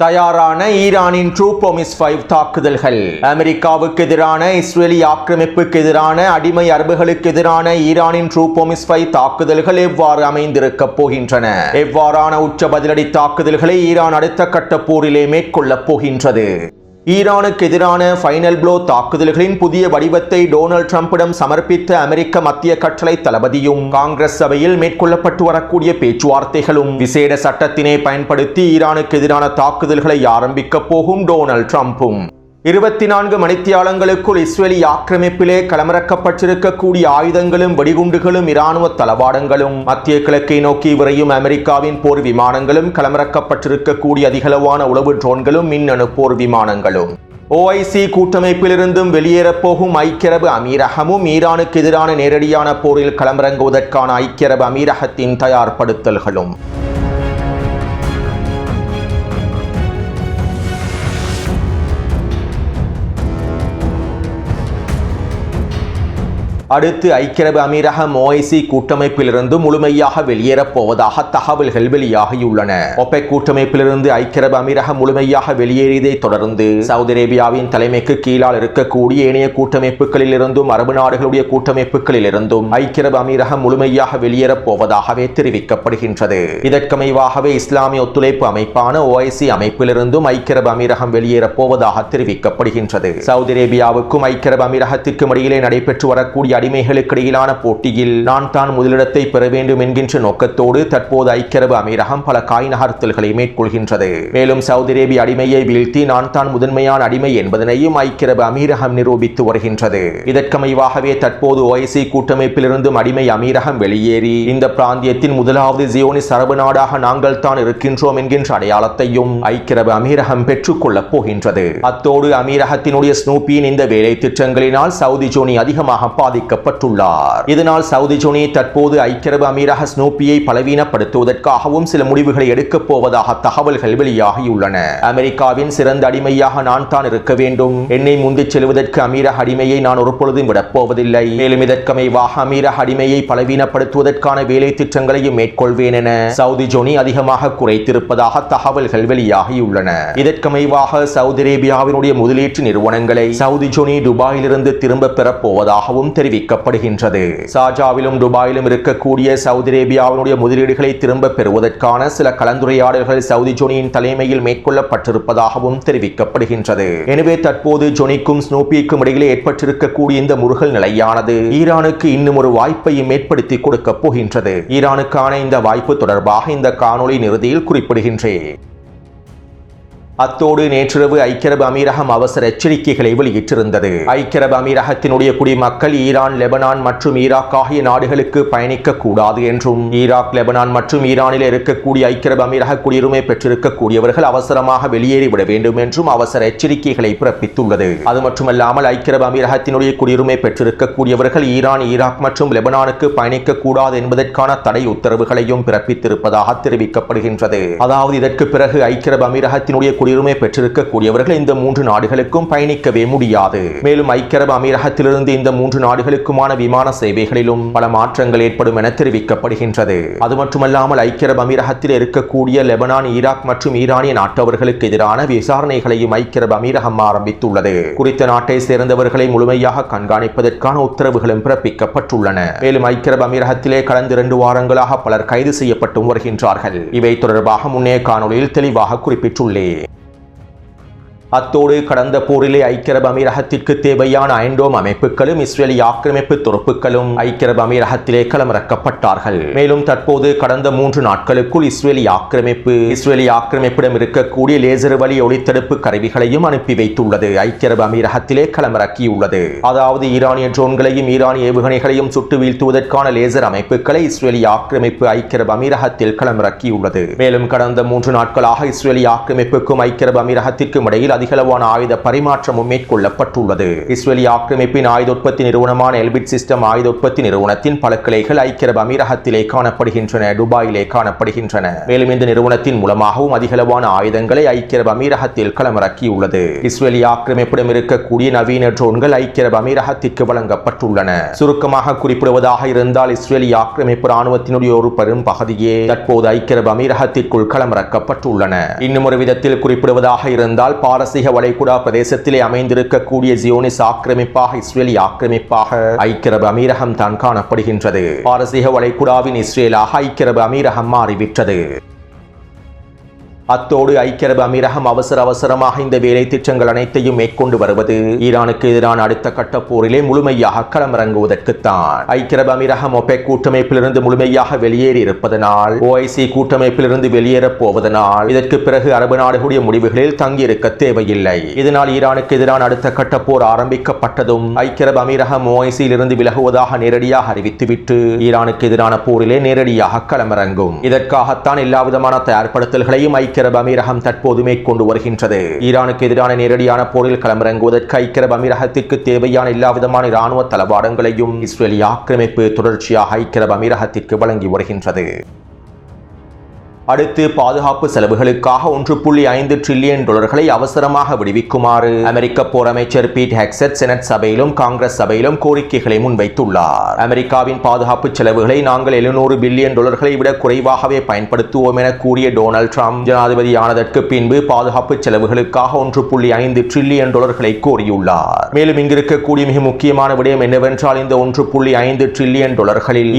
தயாரான ஈரானின் ட்ரூபோமிஸ் 5 தாக்குதல்கள். அமெரிக்காவுக்கு எதிரான இஸ்ரேலி ஆக்கிரமிப்புக்கு எதிரான அடிமை அரபுகளுக்கு எதிரான ஈரானின் ட்ரூபோமிஸ் 5 தாக்குதல்கள் எவ்வாறு அமைந்திருக்கப் போகின்றன? எவ்வாறான உச்ச பதிலடி தாக்குதல்களை ஈரான் அடுத்த கட்ட போரிலே மேற்கொள்ளப் போகின்றது? ஈரானுக்கு எதிரான ஃபைனல் ப்ளோ தாக்குதல்களின் புதிய வடிவத்தை டொனால்ட் ட்ரம்பிடம் சமர்ப்பித்த அமெரிக்க மத்திய கட்டளை தளபதியும் காங்கிரஸ் சபையில் மேற்கொள்ளப்பட்டு வரக்கூடிய பேச்சுவார்த்தைகளும் விசேட சட்டத்தினை பயன்படுத்தி ஈரானுக்கு எதிரான தாக்குதல்களை ஆரம்பிக்கப் போகும் டொனால்ட் ட்ரம்பும் 24 மணித்தியாலங்களுக்குள் இஸ்ரேலி ஆக்கிரமிப்பிலே களமிறக்கப்பட்டிருக்கக்கூடிய ஆயுதங்களும் வெடிகுண்டுகளும் இராணுவ தளவாடங்களும் மத்திய கிழக்கை நோக்கி விரையும் அமெரிக்காவின் போர் விமானங்களும் களமிறக்கப்பட்டிருக்கக்கூடிய அதிகளவான உளவு ட்ரோன்களும் மின்னணு போர் விமானங்களும் OIC கூட்டமைப்பிலிருந்தும் வெளியேறப் போகும் ஐக்கிய அரபு அமீரகமும் ஈரானுக்கு எதிரான நேரடியான போரில் களமிறங்குவதற்கான ஐக்கிய அரபு அமீரகத்தின் தயார்படுத்தல்களும் அடுத்து ஐக்கிய அரபு அமீரகம் OIC கூட்டமைப்பிலிருந்து முழுமையாக வெளியேறப் போவதாக தகவல்கள் வெளியாகியுள்ளன. ஒபெக் கூட்டமைப்பிலிருந்து ஐக்கிய அரபு அமீரகம் முழுமையாக வெளியேறியதை தொடர்ந்து சவுதி அரேபியாவின் தலைமைக்கு கீழால் இருக்கக்கூடிய ஏனைய கூட்டமைப்புகளில் இருந்தும் அரபு நாடுகளுடைய கூட்டமைப்புகளில் இருந்தும் ஐக்கிய அரபு அமீரகம் முழுமையாக வெளியேறப் போவதாகவே தெரிவிக்கப்படுகின்றது. இதற்கமைவாகவே இஸ்லாமிய ஒத்துழைப்பு அமைப்பான OIC அமைப்பிலிருந்தும் ஐக்கிய அரபு அமீரகம் வெளியேறப் போவதாக தெரிவிக்கப்படுகின்றது. சவுதி அரேபியாவுக்கும் ஐக்கிய அரபு அமீரகத்திற்கும் இடையிலே நடைபெற்று வரக்கூடிய அடிமைகளுக்கு இடையிலான போட்டியில் நான் தான் முதலிடத்தை பெற வேண்டும் என்கின்ற நோக்கத்தோடு தற்போது ஐக்கிய அரபு அமீரகம் பல காய் நகர்த்தல்களை மேற்கொள்கின்றது. மேலும் சவுதி அரேபிய அடிமையை வீழ்த்தி நான் தான் முதன்மையான அடிமை என்பதனையும் ஐக்கிய அரபு அமீரகம் நிரூபித்து வருகின்றது. இதற்கமைவாகவே தற்போது OIC கூட்டமைப்பிலிருந்தும் அடிமை அமீரகம் வெளியேறி இந்த பிராந்தியத்தின் முதலாவது ஜியோனிஸ் அரபு நாடாக நாங்கள் தான் இருக்கின்றோம் என்கின்ற அடையாளத்தையும் ஐக்கிய அரபு அமீரகம் பெற்றுக் கொள்ளப் போகின்றது. அத்தோடு அமீரகத்தினுடைய ஸ்னூப்பியின் இந்த வேலை திட்டங்களினால் சவுதி ஜோனி அதிகமாக பாதிக்கப்பட்டுள்ளார். இதனால் சவுதி ஜோனி தற்போது ஐக்கிய அரபு அமீரக ஸ்னூப்பியை பலவீனப்படுத்துவதற்காகவும் சில முடிவுகளை எடுக்கப் போவதாக தகவல்கள் வெளியாகியுள்ளன. அமெரிக்காவின் சிறந்த அடிமையாக நான் தான் இருக்க வேண்டும், என்னை முந்திச் செல்வதற்கு அமீரக அடிமையை நான் ஒருபொழுதும் விடப்போவதில்லை, மேலும் இதற்கமைவாக அமீரக அடிமையை பலவீனப்படுத்துவதற்கான வேலை திட்டங்களையும் மேற்கொள்வேன் என சவுதி ஜோனி அதிகமாக குறைத்திருப்பதாக தகவல்கள் வெளியாகியுள்ளன. இதற்கமைவாக சவுதி அரேபியாவினுடைய முதலீட்டு நிறுவனங்களை சவுதி ஜோனி துபாயிலிருந்து திரும்ப பெறப் போவதாகவும் தெரிவிக்கப்படுகின்றது. சார்ஜாவிலும் துபாயிலும் இருக்கக்கூடிய சவுதி அரேபியாவினுடைய முதலீடுகளை திரும்ப பெறுவதற்கான சில கலந்துரையாடல்கள் சவுதி ஜோனியின் தலைமையில் மேற்கொள்ளப்பட்டிருப்பதாகவும் தெரிவிக்கப்படுகின்றது. எனவே தற்போது ஜோனிக்கும் ஸ்னூப்பிக்கும் இடையிலே ஏற்பட்டிருக்கக்கூடிய இந்த முருகல் நிலையானது ஈரானுக்கு இன்னும் ஒரு வாய்ப்பையும் ஏற்படுத்தி கொடுக்கப் போகின்றது. ஈரானுக்கான இந்த வாய்ப்பு தொடர்பாக இந்த காணொளி இறுதியில் குறிப்பிடுகின்றேன். அத்தோடு நேற்றிரவு ஐக்கிய அரபு அமீரகம் அவசர எச்சரிக்கைகளை வெளியிட்டிருந்தது. ஐக்கிய அரபு அமீரகத்தினுடைய குடிமக்கள் ஈரான், லெபனான் மற்றும் ஈராக் ஆகிய நாடுகளுக்கு பயணிக்க கூடாது என்றும் ஈராக், லெபனான் மற்றும் ஈரானில் இருக்கக்கூடிய ஐக்கிய அரபு அமீரக குடியுரிமை பெற்றிருக்கக்கூடியவர்கள் அவசரமாக வெளியேறிவிட வேண்டும் என்றும் அவசர எச்சரிக்கைகளை பிறப்பித்துள்ளது. அது மட்டுமல்லாமல் ஐக்கிய அரபு அமீரகத்தினுடைய குடியுரிமை பெற்றிருக்கக்கூடியவர்கள் ஈரான், ஈராக் மற்றும் லெபனானுக்கு பயணிக்க கூடாது என்பதற்கான தடை உத்தரவுகளையும் பிறப்பித்திருப்பதாக தெரிவிக்கப்படுகின்றது. அதாவது இதற்கு பிறகு ஐக்கிய அரபு அமீரகத்தினுடைய குடியுரிமை பெற்றிருக்கக்கூடியவர்கள் இந்த 3 நாடுகளுக்கும் பயணிக்கவே முடியாது. மேலும் ஐக்கிய அரபு அமீரகத்திலிருந்து இந்த 3 நாடுகளுக்குமான விமான சேவைகளிலும் பல மாற்றங்கள் ஏற்படும் என தெரிவிக்கப்படுகின்றது. அது மட்டுமல்லாமல் ஐக்கிய அரபு அமீரகத்தில் இருக்கக்கூடிய லெபனான், ஈராக் மற்றும் ஈரானிய நாட்டவர்களுக்கு எதிரான விசாரணைகளையும் ஐக்கிய அரபு அமீரகம் ஆரம்பித்துள்ளது. குறித்த நாட்டை சேர்ந்தவர்களை முழுமையாக கண்காணிப்பதற்கான உத்தரவுகளும் பிறப்பிக்கப்பட்டுள்ளன. மேலும் ஐக்கிய அரபு அமீரகத்திலே கடந்த 2 வாரங்களாக பலர் கைது செய்யப்பட்டு வருகின்றார்கள். இவை தொடர்பாக முன்னே காணொளியில் தெளிவாக குறிப்பிட்டுள்ளேன். அத்தோடு கடந்த போரிலே ஐக்கிய அரபு அமீரகத்திற்கு தேவையான அயன்டோம் அமைப்புகளும் இஸ்ரேலி ஆக்கிரமிப்பு துருப்புக்களும் ஐக்கிய அரபு அமீரகத்திலே களமிறக்கப்பட்டார்கள். மேலும் தற்போது கடந்த 3 நாட்களுக்குள் இஸ்ரேலி ஆக்கிரமிப்பிடம் இருக்கக்கூடிய லேசர் வழி ஒளித்தடுப்பு கருவிகளையும் அனுப்பி வைத்துள்ளது. ஐக்கிய அரபு அமீரகத்திலே களமிறக்கியுள்ளது. அதாவது ஈரானிய ட்ரோன்களையும் ஈரானிய ஏவுகணைகளையும் சுட்டு வீழ்த்துவதற்கான லேசர் அமைப்புகளை இஸ்ரேலி ஆக்கிரமிப்பு ஐக்கிய அரபு அமீரகத்தில் களமிறக்கியுள்ளது. மேலும் கடந்த 3 நாட்களாக இஸ்ரேலி ஆக்கிரமிப்புக்கும் ஐக்கிய அரபு அமீரகத்திற்கும் இடையில் அதிகளவான ஆயுத பரிமாற்றமும் மேற்கொள்ளப்பட்டுள்ளது. இஸ்ரேலிய ஆக்கிரமிப்பின் ஆயுத உற்பத்தி நிறுவனமான எல்பிட் சிஸ்டம் ஆயுத உற்பத்தி நிறுவனத்தின் பல கிளைகள் ஐக்கிய அரபு அமீரகத்திலே காணப்படுகின்றன, துபாயிலே காணப்படுகின்றன. மேலும் இந்த நிறுவனத்தின் மூலமாகவும் அதிகளவான ஆயுதங்களை ஐக்கிய அரபு அமீரகத்தில் களமிறக்கியுள்ளது. இஸ்ரேலிய ஆக்கிரமிப்பிடம் இருக்கக்கூடிய நவீன ட்ரோன்கள் ஐக்கிய அரபு அமீரகத்திற்கு வழங்கப்பட்டுள்ளன. சுருக்கமாக குறிப்பிடுவதாக இருந்தால் இஸ்ரேலிய ஆக்கிரமிப்பு ராணுவத்தினுடைய ஒரு பெரும் பகுதியே தற்போது ஐக்கிய அரபு அமீரகத்திற்குள் களமிறக்கப்பட்டுள்ளன. இன்னும் ஒரு விதத்தில் குறிப்பிடுவதாக இருந்தால் பாரசீக வளைகுடா பிரதேசத்திலே அமைந்திருக்கக்கூடிய ஜியோனிஸ் ஆக்கிரமிப்பாக இஸ்ரேலிய ஆக்கிரமிப்பாக ஐக்கிய அரபு அமீரகம் தான் காணப்படுகின்றது. பாரசீக வளைகுடாவின் இஸ்ரேலாக ஐக்கிய அரபு அமீரகம் மாறிவிட்டது. அத்தோடு ஐக்கிய அரபு அமீரகம் அவசரமாக இந்த வேலை திட்டங்கள் அனைத்தையும் மேற்கொண்டு வருவது ஈரானுக்கு எதிரான அடுத்த கட்ட போரிலே முழுமையாக களமிறங்குவதற்குத்தான். ஐக்கிய அரபு அமீரகம் ஒபெக் கூட்டமைப்பிலிருந்து முழுமையாக வெளியேறி இருப்பதனால், OIC கூட்டமைப்பிலிருந்து வெளியேறப் போவதனால் இதற்கு பிறகு அரபு நாடுகளுடைய முடிவுகளில் தங்கியிருக்க தேவையில்லை. இதனால் ஈரானுக்கு எதிரான அடுத்த கட்ட போர் ஆரம்பிக்கப்பட்டதும் ஐக்கிய அரபு அமீரகம் OIC-இலிருந்து விலகுவதாக நேரடியாக அறிவித்துவிட்டு ஈரானுக்கு எதிரான போரிலே நேரடியாக களமிறங்கும். இதற்காகத்தான் எல்லாவிதமான தயார்படுத்தல்களையும் ஐக்கிய அரபு அமீரகம் தற்போது மேற்கொண்டு வருகின்றது. ஈரானுக்கு எதிரான நேரடியான போரில் களமிறங்குவதற்கு ஐக்கிய அரபு அமீரகத்திற்கு தேவையான எல்லாவிதமான இராணுவ தளவாடங்களையும் இஸ்ரேலிய ஆக்கிரமிப்பு தொடர்ச்சியாக ஐக்கிய அரபு அமீரகத்திற்கு வழங்கி வருகின்றது. அடுத்து பாதுகாப்பு செலவுகளுக்காக $1.5 டிரில்லியன் அவசரமாக விடுவிக்குமாறு அமெரிக்க போர் அமைச்சர் பீட் ஹெக்ஸெட் செனட் சபையிலும் காங்கிரஸ் சபையிலும் கோரிக்கைகளை முன்வைத்துள்ளார். அமெரிக்காவின் பாதுகாப்பு செலவுகளை நாங்கள் $700 பில்லியன் விட குறைவாகவே பயன்படுத்துவோம் என கூறிய டொனால்ட் ட்ரம்ப் ஜனாதிபதியானதற்கு பின்பு பாதுகாப்பு செலவுகளுக்காக $1.5 டிரில்லியன் கோரியுள்ளார். மேலும் இங்கிருக்கக்கூடிய மிக முக்கியமான விடயம் என்னவென்றால் இந்த $1.5 டிரில்லியன்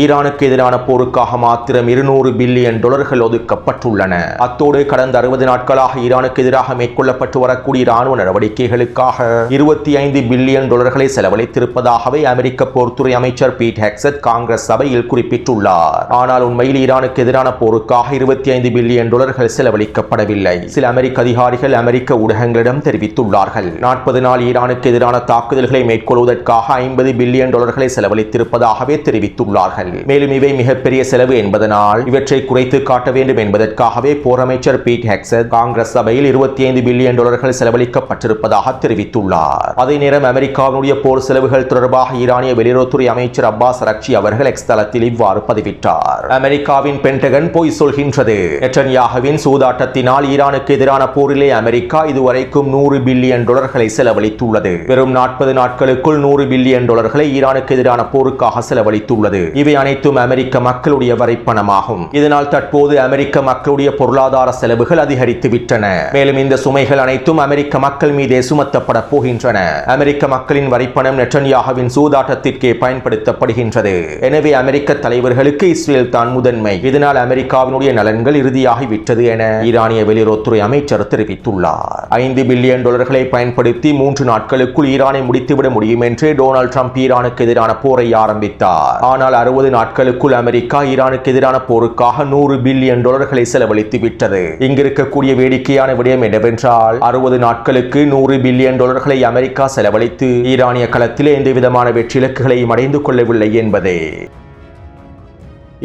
ஈரானுக்கு எதிரான போருக்காக மாத்திரம் $200 பில்லியன் ஒதுக்க அத்தோடு கடந்த 60 நாட்களாக ஈரானுக்கு எதிராக மேற்கொள்ளப்பட்டு வரக்கூடிய இராணுவ நடவடிக்கைகளுக்காக $25 பில்லியன் செலவழித்திருப்பதாகவே அமெரிக்க போர்த்துறை அமைச்சர் பீட் ஹெக்ஸெட் காங்கிரஸ் சபையில் குறிப்பிட்டுள்ளார். ஆனால் உண்மையில் ஈரானுக்கு எதிரான போருக்காக $25 பில்லியன் செலவழிக்கப்படவில்லை. சில அமெரிக்க அதிகாரிகள் அமெரிக்க ஊடகங்களிடம் தெரிவித்துள்ளார்கள். 40 நாள் ஈரானுக்கு எதிரான தாக்குதல்களை மேற்கொள்வதற்காக $50 பில்லியன் செலவழித்திருப்பதாகவே தெரிவித்துள்ளார்கள். மேலும் இவை மிகப்பெரிய செலவு என்பதனால் இவற்றை குறைத்து காட்ட வேண்டும் என்பதற்காகவே போர் அமைச்சர் பீட் ஹெக்ஸெட் காங்கிரஸ் சபையில் $25 பில்லியன் செலவழிக்கப்பட்டிருப்பதாக தெரிவித்துள்ளார். அதே நேரம் அமெரிக்காவுடைய போர் செலவுகள் தொடர்பாக ஈரானிய வெளியுறவுத்துறை அமைச்சர் அப்பாஸ் அரக்சி அவர்கள் எக்ஸ் தளத்தில் இவ்வாறு பதிவிட்டார். அமெரிக்காவின் பென்டகன் பொய் சொல்கின்றது. நெட்டன்யாகுவின் சூதாட்டத்தினால் ஈரானுக்கு எதிரான போரிலே அமெரிக்கா இதுவரைக்கும் $100 பில்லியன் செலவழித்துள்ளது. வெறும் 40 நாட்களுக்குள் $100 பில்லியன் ஈரானுக்கு எதிரான போருக்காக செலவழித்துள்ளது. இவை அனைத்தும் அமெரிக்க மக்களுடைய வரிப்பணமாகும். இதனால் தற்போது அமெரிக்க மக்களுடைய பொருளாதார செலவுகள் அதிகரித்து விட்டன. மேலும் இந்த சுமைகள் அனைத்தும் அமெரிக்க மக்கள் மீதே சுமத்தப்பட போகின்றன. அமெரிக்க மக்களின் வரிப்பணம் நெட்டன்யாகுவின் சூதாட்டத்திற்கே பயன்படுத்தப்படுகின்றது. எனவே அமெரிக்க தலைவர்களுக்கு இஸ்ரேல் தான் முதன்மை. இதனால் அமெரிக்காவினுடைய நலன்கள் இறுதியாகிவிட்டது என ஈரானிய வெளியுறவுத்துறை அமைச்சர் தெரிவித்துள்ளார். $5 பில்லியன் பயன்படுத்தி 3 நாட்களுக்குள் ஈரானை முடித்துவிட முடியும் என்று டொனால்ட் ட்ரம்ப் ஈரானுக்கு எதிரான போரை ஆரம்பித்தார். ஆனால் 60 நாட்களுக்குள் அமெரிக்கா ஈரானுக்கு எதிரான போருக்காக $100 பில்லியன் செலவழித்து விட்டது. இங்கிருக்கக்கூடிய வேடிக்கையான விடயம் என்னவென்றால் 60 நாட்களுக்கு $100 பில்லியன் அமெரிக்கா செலவழித்து ஈரானிய களத்திலே எந்தவிதமான வெற்றி இலக்குகளையும் அடைந்து கொள்ளவில்லை என்பதே.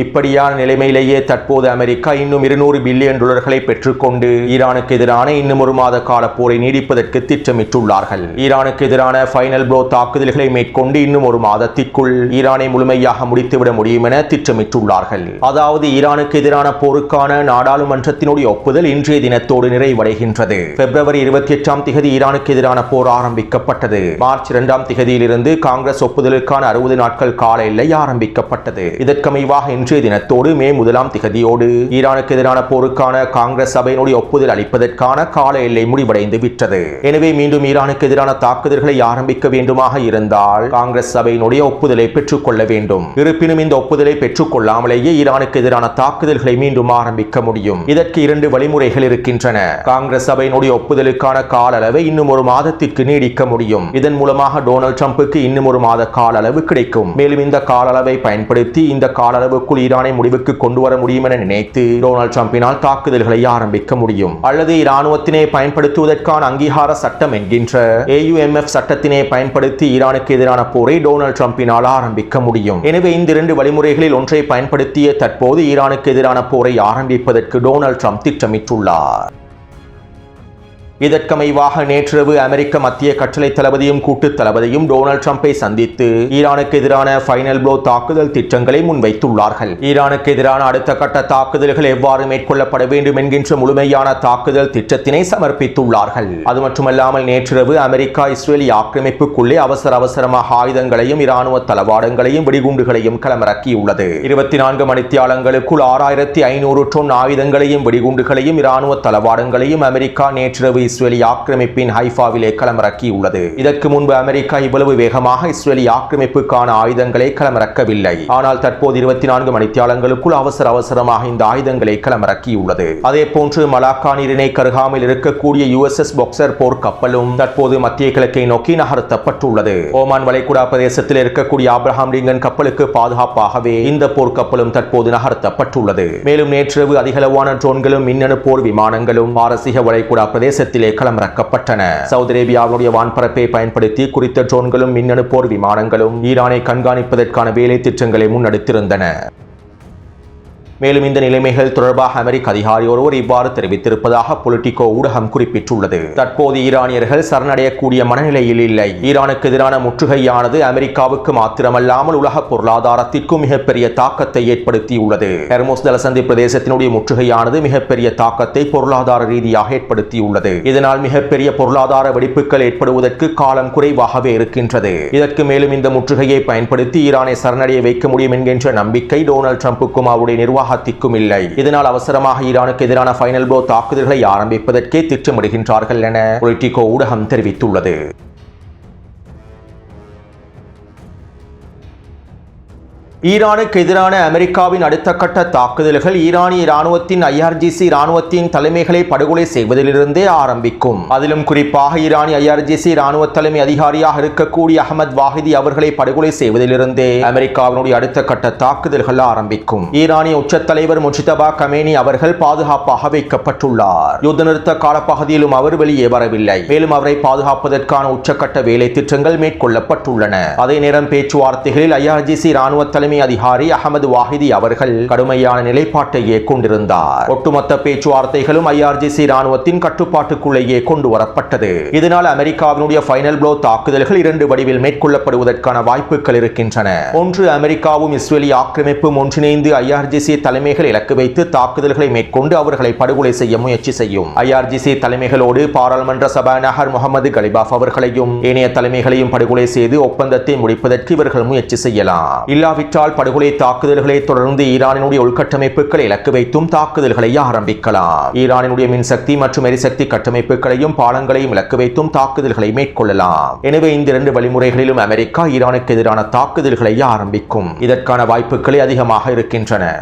இப்படியான நிலைமையிலேயே தற்போது அமெரிக்கா இன்னும் $200 பில்லியன் பெற்றுக்கொண்டு ஈரானுக்கு எதிரான இன்னும் ஒரு மாத கால போரை நீடிப்பதற்கு திட்டமிட்டுள்ளார்கள். ஈரானுக்கு எதிரான ஃபைனல் ப்ளோ தாக்குதல்களை மேற்கொண்டு இன்னும் ஒரு மாதத்திற்குள் ஈரானை முழுமையாக முடித்துவிட முடியும் என திட்டமிட்டுள்ளார்கள். அதாவது ஈரானுக்கு எதிரான போருக்கான நாடாளுமன்றத்தினுடைய ஒப்புதல் இன்றைய தினத்தோடு நிறைவடைகின்றது. பிப்ரவரி 28 ஈரானுக்கு எதிரான போர் ஆரம்பிக்கப்பட்டது. மார்ச் 2 காங்கிரஸ் ஒப்புதலுக்கான 60 நாட்கள் கால எல்லை ஆரம்பிக்கப்பட்டது. இதற்கமைவாக இன்றைய தினத்தோடு மே 1 ஈரானுக்கு எதிரான போருக்கான காங்கிரஸ் சபையினுடைய ஒப்புதல் அளிப்பதற்கான கால எல்லை முடிவடைந்து விட்டது. எனவே மீண்டும் ஈரானுக்கு எதிரான தாக்குதல்களை ஆரம்பிக்க வேண்டுமாக இருந்தால் காங்கிரஸ் சபையினுடைய ஒப்புதலை பெற்றுக் கொள்ள வேண்டும். இருப்பினும் இந்த ஒப்புதலை பெற்றுக் கொள்ளாமலேயே ஈரானுக்கு எதிரான தாக்குதல்களை மீண்டும் ஆரம்பிக்க முடியும். இதற்கு 2 வழிமுறைகள் இருக்கின்றன. காங்கிரஸ் சபையினுடைய ஒப்புதலுக்கான கால அளவை இன்னும் ஒரு மாதத்திற்கு நீடிக்க முடியும். இதன் மூலமாக டொனால்ட் ட்ரம்புக்கு இன்னும் ஒரு மாத கால அளவு கிடைக்கும். மேலும் இந்த கால அளவை பயன்படுத்தி இந்த கால அளவுக்குள் ஈரானை முடிவுக்கு கொண்டு வர முடியும் என நினைத்து டொனால்ட் ட்ரம்பினால் தாக்குதல்களை ஆரம்பிக்க முடியும். அல்லது இராணுவத்தினை பயன்படுத்துவதற்கான அங்கீகார சட்டம் என்கின்ற AUMF சட்டத்தினை பயன்படுத்தி ஈரானுக்கு எதிரான போரை டொனால்ட் ட்ரம்பினால் ஆரம்பிக்க முடியும். எனவே இந்த 2 வழிமுறைகளில் ஒன்றை பயன்படுத்திய தற்போது ஈரானுக்கு எதிரான போரை ஆரம்பிப்பதற்கு டொனால்ட் ட்ரம்ப் திட்டமிட்டுள்ளார். இதற்கமைவாக நேற்றிரவு அமெரிக்க மத்திய கட்டளை தளபதியும் கூட்டு தளபதியும் டொனால்ட் ட்ரம்பை சந்தித்து ஈரானுக்கு எதிரான ஃபைனல் ப்ளோ தாக்குதல் திட்டங்களை முன்வைத்துள்ளார்கள். ஈரானுக்கு எதிரான அடுத்த கட்ட தாக்குதல்கள் எவ்வாறு மேற்கொள்ளப்பட வேண்டும் என்கின்ற முழுமையான தாக்குதல் திட்டத்தினை சமர்ப்பித்துள்ளார்கள். அது மட்டுமல்லாமல் நேற்றிரவு அமெரிக்கா இஸ்ரேலி ஆக்கிரமிப்புக்குள்ளே அவசரமாக ஆயுதங்களையும் இராணுவ தளவாடங்களையும் வெடிகுண்டுகளையும் களமிறக்கியுள்ளது. 24 மணித்தியாலங்களுக்குள் 6500 டன் ஆயுதங்களையும் வெடிகுண்டுகளையும் இராணுவ தளவாடங்களையும் அமெரிக்கா நேற்றிரவு இஸ்ரேலி ஆக்கிரமிப்பின் ஹைஃபாவிலே களமிறக்கியுள்ளது. இதற்கு முன்பு அமெரிக்கா இவ்வளவு வேகமாக இஸ்ரேலி ஆக்கிரமிப்புக்கான ஆயுதங்களை களமிறக்கவில்லை. ஆனால் தற்போது 24 மணித்தியாலங்களுக்குள் அவசரமாக இந்த ஆயுதங்களை களமிறக்கியுள்ளது. அதே போன்று மலாக்கா நீரிணை கருகாமல் இருக்கக்கூடிய USS பாக்சர் போர் கப்பலும் தற்போது மத்திய கிழக்கை நோக்கி நகர்த்தப்பட்டுள்ளது. ஓமான் வளைகுடா பிரதேசத்தில் இருக்கக்கூடிய ஆப்ரஹாம் லிங்கன் கப்பலுக்கு பாதுகாப்பாகவே இந்த போர்க்கப்பலும் தற்போது நகர்த்தப்பட்டுள்ளது. மேலும் நேற்றிரவு அதிகளவான ட்ரோன்களும் மின்னணு போர் விமானங்களும் பாரசீக வளைகுடா பிரதேசத்திலே களமிறக்கப்பட்டன. சவுதி அரேபியாவுடைய வான்பரப்பை பயன்படுத்தி குறித்த ட்ரோன்களும் மின்னணு போர் விமானங்களும் ஈரானை கண்காணிப்பதற்கான வேலை திட்டங்களை முன்னெடுத்திருந்தன. மேலும் இந்த நிலைமைகள் தொடர்பாக அமெரிக்க அதிகாரி ஒருவர் இவ்வாறு தெரிவித்திருப்பதாக பொலிட்டிகோ ஊடகம் குறிப்பிட்டுள்ளது. தற்போது ஈரானியர்கள் சரணடையக்கூடிய மனநிலையில் இல்லை. ஈரானுக்கு எதிரான முற்றுகையானது அமெரிக்காவுக்கு மாத்திரமல்லாமல் உலக பொருளாதாரத்திற்கும் மிகப்பெரிய தாக்கத்தை ஏற்படுத்தியுள்ளது. ஹெர்முஸ் ஜலசந்தி பிரதேசத்தினுடைய முற்றுகையானது மிகப்பெரிய தாக்கத்தை பொருளாதார ரீதியாக ஏற்படுத்தியுள்ளது. இதனால் மிகப்பெரிய பொருளாதார வெடிப்புகள் ஏற்படுவதற்கு காலம் குறைவாகவே இருக்கின்றது. இதற்கு மேலும் இந்த முற்றுகையை பயன்படுத்தி ஈரானை சரணடைய வைக்க முடியும் என்கின்ற நம்பிக்கை டொனால்ட் ட்ரம்புக்கும் அவருடைய நிர்வாகத்திற்கும் இல்லை. இதனால் அவசரமாக ஈரானுக்கு எதிரான ஃபைனல் ப்ளோ தாக்குதல்களை ஆரம்பிப்பதற்கே திட்டமிடுகின்றார்கள் என பொலிட்டிகோ ஊடகம் தெரிவித்துள்ளது. ஈரானுக்கு எதிரான அமெரிக்காவின் அடுத்த கட்ட தாக்குதல்கள் ஈரானிய இராணுவத்தின் IRGC இராணுவத்தின் தலைமைகளை படுகொலை செய்வதிலிருந்தே ஆரம்பிக்கும். அதிலும் குறிப்பாக ஈரானிய IRGC இராணுவ தலைமை அதிகாரியாக இருக்கக்கூடிய அகமது வாஹிதி அவர்களை படுகொலை செய்வதிலிருந்தே அமெரிக்காவினுடைய அடுத்த கட்ட தாக்குதல்கள் ஆரம்பிக்கும். ஈரானிய உச்ச தலைவர் முஜ்தபா கமேனி அவர்கள் பாதுகாப்பாக வைக்கப்பட்டுள்ளார். யுத்த நிறுத்த காலப்பகுதியிலும் அவர் வெளியே வரவில்லை. மேலும் அவரை பாதுகாப்பதற்கான உச்சக்கட்ட வேலை திட்டங்கள் மேற்கொள்ளப்பட்டுள்ளன. அதே நேரம் பேச்சுவார்த்தைகளில் IRGC இராணுவ தலைமை அதிகாரி அகமது வாஹிதி அவர்கள் கடுமையான நிலைப்பாட்டையே கொண்டிருந்தார். ஒட்டுமொத்த பேச்சுவார்த்தைகளும் IRGC இராணுவத்தின் கட்டுப்பாட்டுக்குள்ளேயே கொண்டு வரப்பட்டது. இதனால் அமெரிக்காவினுடைய ஃபைனல் ப்ளோ தாக்குதல்கள் 2 வடிவில் மேற்கொள்ளப்படுவதற்கான வாய்ப்புகள் இருக்கின்றன. ஒன்று, அமெரிக்காவும் இஸ்ரேலி ஆக்கிரமிப்பும் ஒன்றிணைந்து IRGC தலைமைகள் இலக்கு வைத்து தாக்குதல்களை மேற்கொண்டு அவர்களை படுகொலை செய்ய முயற்சி செய்யும். IRGC தலைமைகளோடு பாராளுமன்ற சபாநாயகர் முகமது கலிபாஃப் அவர்களையும் ஏனைய தலைமைகளையும் படுகொலை செய்து ஒப்பந்தத்தை முடிப்பதற்கு இவர்கள் முயற்சி செய்யலாம். இல்லாவிட்டால் படுகொலை தாக்குதல்களை தொடர்ந்து ஈரானினுடைய உள்கட்டமைப்புகளை இலக்கு வைத்தும் தாக்குதல்களை ஆரம்பிக்கலாம். ஈரானினுடைய மின்சக்தி மற்றும் எரிசக்தி கட்டமைப்புகளையும் பாலங்களையும் இலக்கு வைத்தும் தாக்குதல்களை மேற்கொள்ளலாம். எனவே இந்த 2 வழிமுறைகளிலும் அமெரிக்கா ஈரானுக்கு எதிரான தாக்குதல்களை ஆரம்பிக்கும். இதற்கான வாய்ப்புகளே அதிகமாக இருக்கின்றன.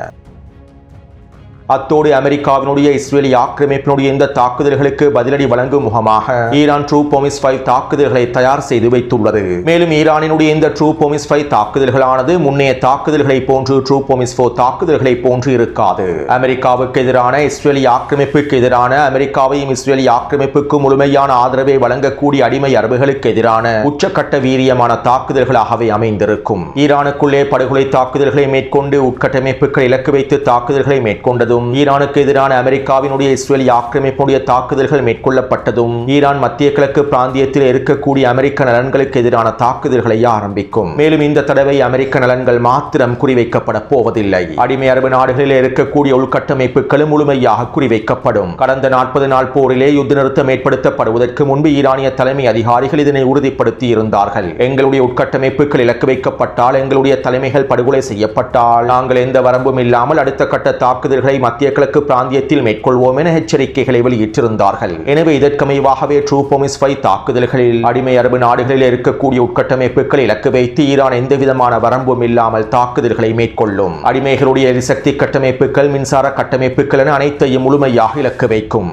அத்தோடு அமெரிக்காவினுடைய இஸ்ரேலி ஆக்கிரமிப்பினுடைய இந்த தாக்குதல்களுக்கு பதிலடி வழங்கும் முகமாக ஈரான் ட்ரூ போமிஸ் 5 தாக்குதல்களை தயார் செய்து வைத்துள்ளது. மேலும் ஈரானினுடைய இந்த ட்ரூ போமிஸ் 5 தாக்குதல்களானது முன்னைய தாக்குதல்களை போன்று ட்ரூ போமிஸ் 4 தாக்குதல்களை போன்று இருக்காது. அமெரிக்காவுக்கு எதிரான இஸ்ரேலி ஆக்கிரமிப்புக்கு எதிரான அமெரிக்காவையும் இஸ்ரேலி ஆக்கிரமிப்புக்கு முழுமையான ஆதரவை வழங்கக்கூடிய அடிமை அரபுகளுக்கு எதிரான உச்சக்கட்ட வீரியமான தாக்குதல்களாகவே அமைந்திருக்கும். ஈரானுக்குள்ளே படுகொலை தாக்குதல்களை மேற்கொண்டு உட்கட்டமைப்புகளை இலக்கு வைத்து தாக்குதல்களை மேற்கொண்டதும் ஈரானுக்கு எதிரான அமெரிக்காவினுடைய இஸ்ரேலி ஆக்கிரமிப்புடைய தாக்குதல்கள் மேற்கொள்ளப்பட்டதும் ஈரான் மத்திய கிழக்கு பிராந்தியத்தில் இருக்கக்கூடிய அமெரிக்க நலன்களுக்கு எதிரான தாக்குதல்களை ஆரம்பிக்கும். மேலும் இந்த தடவை அமெரிக்க நலன்கள் மாத்திரம் குறிவைக்கப்பட போவதில்லை. அடிமை அரபு நாடுகளில் இருக்கக்கூடிய உள்கட்டமைப்புகளும் முழுமையாக குறிவைக்கப்படும். கடந்த 40 நாள் போரிலே யுத்த நிறுத்தம் ஏற்படுத்தப்படுவதற்கு முன்பு ஈரானிய தலைமை அதிகாரிகள் இதனை உறுதிப்படுத்தி இருந்தார்கள். எங்களுடைய உட்கட்டமைப்புகள் இலக்கு வைக்கப்பட்டால், எங்களுடைய தலைமைகள் படுகொலை செய்யப்பட்டால் நாங்கள் எந்த வரம்பும் இல்லாமல் அடுத்த கட்ட தாக்குதல்களை மத்திய கிழக்கு பிராந்தியத்தில் மேற்கொள்வோம் என எச்சரிக்கைகளை வெளியிட்டிருந்தார்கள். எனவே இதற்கமைவாகவே ட்ரூ போமிஸ் 5 தாக்குதல்களில் அடிமை அரபு நாடுகளில் இருக்கக்கூடிய உட்கட்டமைப்புகளை இலக்கு வைத்து ஈரான் எந்தவிதமான வரம்பும் இல்லாமல் தாக்குதல்களை மேற்கொள்ளும். அடிமைகளுடைய எரிசக்தி கட்டமைப்புகள், மின்சார கட்டமைப்புகள் என அனைத்தையும் முழுமையாக இலக்கு வைக்கும்.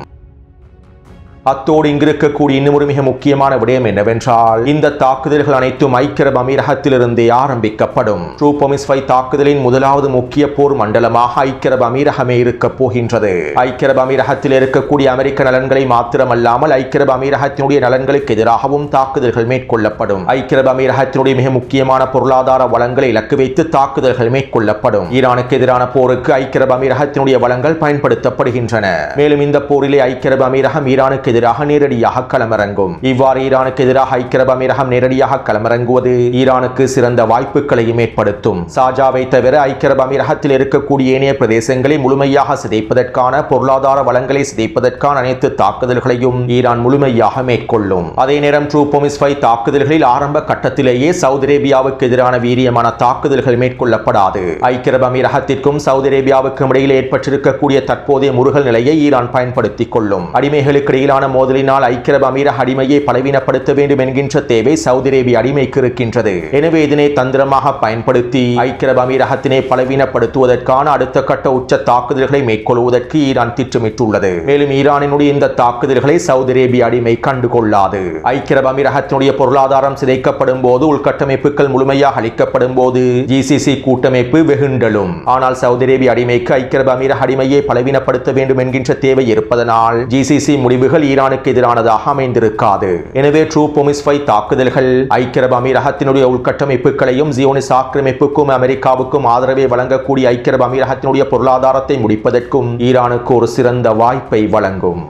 அத்தோடு இங்கிருக்கக்கூடிய இன்னும் ஒரு மிக முக்கியமான விடயம் என்னவென்றால், இந்த தாக்குதல்கள் அனைத்தும் ஐக்கிய அரபு அமீரகத்திலிருந்தே ஆரம்பிக்கப்படும். ட்ரூ போமிஸ் 5 தாக்குதலின் முதலாவது முக்கிய போர் மண்டலமாக ஐக்கிய அரபு அமீரகமே இருக்க போகின்றது. ஐக்கிய அரபு அமீரகத்தில் இருக்கக்கூடிய அமெரிக்க நலன்களை மாத்திரமல்லாமல் ஐக்கிய அரபு அமீரகத்தினுடைய நலன்களுக்கு எதிராகவும் தாக்குதல்கள் மேற்கொள்ளப்படும். ஐக்கிய அரபு அமீரகத்தினுடைய மிக முக்கியமான பொருளாதார வளங்களை இலக்கு வைத்து தாக்குதல்கள் மேற்கொள்ளப்படும். ஈரானுக்கு எதிரான போருக்கு ஐக்கிய அரபு அமீரகத்தினுடைய வளங்கள் பயன்படுத்தப்படுகின்றன. மேலும் இந்த போரிலே ஐக்கிய அரபு அமீரகம் ஈரானுக்கு எதிராக நேரடியாக களமிறங்கும். இவ்வாறு ஈரானுக்கு எதிராக ஐக்கிய அரபு அமீரகம் நேரடியாக களமிறங்குவது ஈரானுக்கு சிறந்த வாய்ப்புகளையும் ஏற்படுத்தும். சாஜாவை தவிர ஐக்கிய அரபு அமீரகத்தில் இருக்கக்கூடிய ஏனைய பிரதேசங்களை முழுமையாக சிதைப்பதற்கான, பொருளாதார வளங்களை சிதைப்பதற்கான அனைத்து தாக்குதல்களையும் ஈரான் முழுமையாக மேற்கொள்ளும். அதே நேரம் ட்ரூ ப்ராமிஸ் 5 தாக்குதல்களில் ஆரம்ப கட்டத்திலேயே சவுதி அரேபியாவுக்கு எதிரான வீரியமான தாக்குதல்கள் மேற்கொள்ளப்படாது. ஐக்கிய அரபு அமீரகத்திற்கும் சவுதி அரேபியாவுக்கும் இடையில் ஏற்பட்டிருக்கக்கூடிய தற்போதைய முருகல் நிலையை ஈரான் பயன்படுத்திக் கொள்ளும். அடிமைகளுக்கு இடையிலான மோதலினால் ஐக்கிய அரபு அமீரக அடிமையை பலவீனப்படுத்த வேண்டும் என்கின்ற தேவை சவுதி அரேபிய அடிமைக்கு இருக்கின்றது. எனவே இதனை தந்திரமாக பயன்படுத்தி ஐக்கிய அரபு அமீரகத்தினை பலவீனப்படுத்துவதற்கான அடுத்த கட்ட உச்ச தாக்குதல்களை மேற்கொள்வதற்கு ஈரான் திட்டமிட்டுள்ளது. மேலும் ஈரானினுடைய இந்த தாக்குதல்களை சவுதி அரேபிய அடிமை கண்டுகொள்ளாது. ஐக்கிய அரபு அமீரகத்தினுடைய பொருளாதாரம் சிதைக்கப்படும் போது, உள்கட்டமைப்புகள் முழுமையாக அளிக்கப்படும் போது ஜிசிசி கூட்டமைப்பு வெகுண்டலும். ஆனால் சவுதி அரேபிய அடிமைக்கு ஐக்கிய அரபு அமீரக அடிமையை பலவீனப்படுத்த வேண்டும் என்கின்ற தேவை இருப்பதனால் ஜிசிசி முடிவுகள் ஈரானுக்கு எதிரானதாக அமைந்திருக்காது. எனவே ட்ரூ ப்ராமிஸ் 5 தாக்குதல்கள் ஐக்கிய அரபு அமீரகத்தினுடைய உள்கட்டமைப்புகளையும் ஜியோனிஸ் ஆக்கிரமிப்புக்கும் அமெரிக்காவுக்கும் ஆதரவை வழங்கக்கூடிய ஐக்கிய அரபு அமீரகத்தினுடைய பொருளாதாரத்தை முடிப்பதற்கும் ஈரானுக்கு ஒரு சிறந்த வாய்ப்பை வழங்கும்.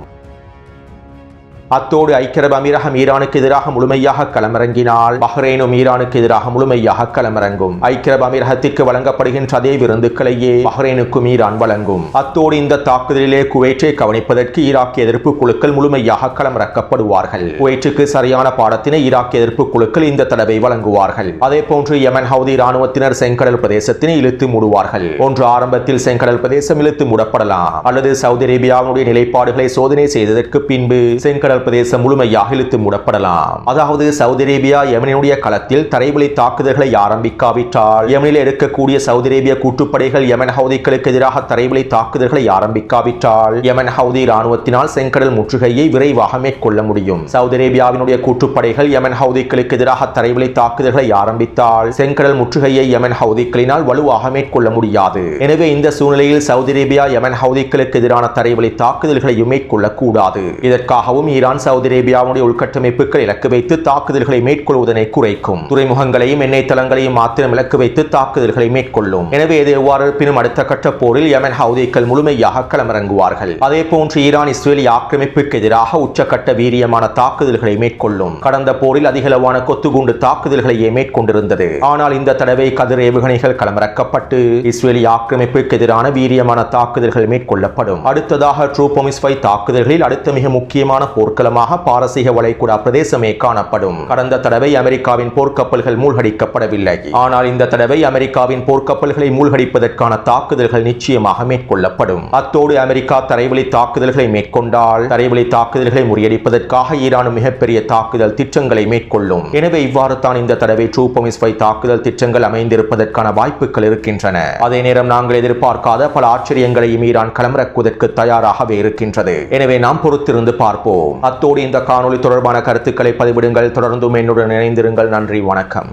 அத்தோடு ஐக்கிய அரபு அமீரகம் ஈரானுக்கு எதிராக முழுமையாக களமிறங்கினால் பஹ்ரைனும் ஈரானுக்கு எதிராக முழுமையாக களமிறங்கும். ஐக்கிய அரபு அமீரகத்திற்கு வழங்கப்படுகின்ற அதே விருந்துகளையே பஹ்ரைனுக்கும் ஈரான் வழங்கும். அத்தோடு இந்த தாக்குதலிலே குவைத்தை கவனிப்பதற்கு ஈராக்கிய எதிர்ப்பு குழுக்கள் முழுமையாக களமிறக்கப்படுவார்கள். குவைத்துக்கு சரியான பாடத்தினை ஈராக்கிய எதிர்ப்பு குழுக்கள் இந்த தடவை வழங்குவார்கள். அதே போன்று யமன் ஹவுதி இராணுவத்தினர் செங்கடல் பிரதேசத்தினை இழுத்து மூடுவார்கள். ஒன்று ஆரம்பத்தில் செங்கடல் பிரதேசம் இழுத்து மூடப்படலாம், அல்லது சவுதி அரேபியாவுடைய நிலைப்பாடுகளை சோதனை செய்ததற்கு பின்பு செங்கடல் பிரதேசம் முழுமையாக இழுத்து மூடப்படலாம். அதாவது சவுதி அரேபியா யமனினுடைய களத்தில் தரைவழி தாக்குதல்களை ஆரம்பிக்காவிட்டால், யமனில் இருக்கக்கூடிய சவுதி அரேபிய கூட்டுப்படைகள் யமன் ஹவுதிகளுக்கு எதிராக தரைவழி தாக்குதல்களை ஆரம்பிக்காவிட்டால் யமன் ஹவுதி இராணுவத்தினால் செங்கடல் முற்றுகையை விரைவாக மேற்கொள்ள முடியும். சவுதி அரேபியாவினுடைய கூட்டுப்படைகள் யமன் ஹவுதிகளுக்கு எதிராக தரைவழி தாக்குதல்களை ஆரம்பித்தால் செங்கடல் முற்றுகையை யமன் ஹவுதிகளினால் வலுவாக மேற்கொள்ள முடியாது. எனவே இந்த சூழ்நிலையில் சவுதி அரேபியா யமன் ஹவுதிகளுக்கு எதிரான தரைவழி தாக்குதல்களையும் மேற்கொள்ளக்கூடாது. இதற்காகவும் ஈரான் சவுதி அரேபியாவுடைய உள்கட்டமைப்புகள் இலக்கு வைத்து தாக்குதல்களை மேற்கொள்வதனை குறைக்கும். துறைமுகங்களையும் எண்ணெய் தளங்களையும் மாத்திரம் இலக்கு வைத்து தாக்குதல்களை மேற்கொள்ளும். எனவே இது எவ்வாறு இருப்பினும் அடுத்த கட்ட போரில் யமன் ஹவுதிகள் முழுமையாக களமிறங்குவார்கள். அதே போன்று ஈரான் இஸ்ரேலி ஆக்கிரமிப்புக்கு எதிராக உச்சக்கட்ட வீரியமான தாக்குதல்களை மேற்கொள்ளும். கடந்த போரில் அதிகளவான கொத்துகுண்டு தாக்குதல்களையே மேற்கொண்டிருந்தது. ஆனால் இந்த தடவை கதிர் ஏவுகணைகள் களமிறக்கப்பட்டு இஸ்ரேலி ஆக்கிரமிப்புக்கு எதிரான வீரியமான தாக்குதல்கள் மேற்கொள்ளப்படும். அடுத்ததாக ட்ரூ ப்ராமிஸ் 5 தாக்குதல்களில் அடுத்த மிக முக்கியமான போர்க்களமாக பாரசீக வளைகுடா பிரதேசமே காணப்படும். கடந்த தடவை அமெரிக்காவின் போர்க்கப்பல்கள் மூழ்கடிக்கப்படவில்லை. ஆனால் இந்த தடவை அமெரிக்காவின் போர்க்கப்பல்களை மூழ்கடிப்பதற்கான தாக்குதல்கள் நிச்சயமாக மேற்கொள்ளப்படும். அத்தோடு அமெரிக்கா தரைவழி தாக்குதல்களை மேற்கொண்டால் தரைவழி தாக்குதல்களை முறியடிப்பதற்காக ஈரான் மிகப்பெரிய தாக்குதல் திட்டங்களை மேற்கொள்ளும். எனவே இவ்வாறு தான் இந்த தடவை ட்ரூ ப்ராமிஸ் 5 தாக்குதல் திட்டங்கள் அமைந்திருப்பதற்கான வாய்ப்புகள் இருக்கின்றன. அதே நேரம் நாங்கள் எதிர்பார்க்காத பல ஆச்சரியங்களையும் ஈரான் களமிறக்குவதற்கு தயாராகவே இருக்கின்றது. எனவே நாம் பொறுத்திருந்து பார்ப்போம். அத்தோடு இந்த காணொளி தொடர்பான கருத்துக்களை பதிவிடுங்கள். தொடர்ந்தும் என்னுடன் இணைந்திருங்கள். நன்றி, வணக்கம்.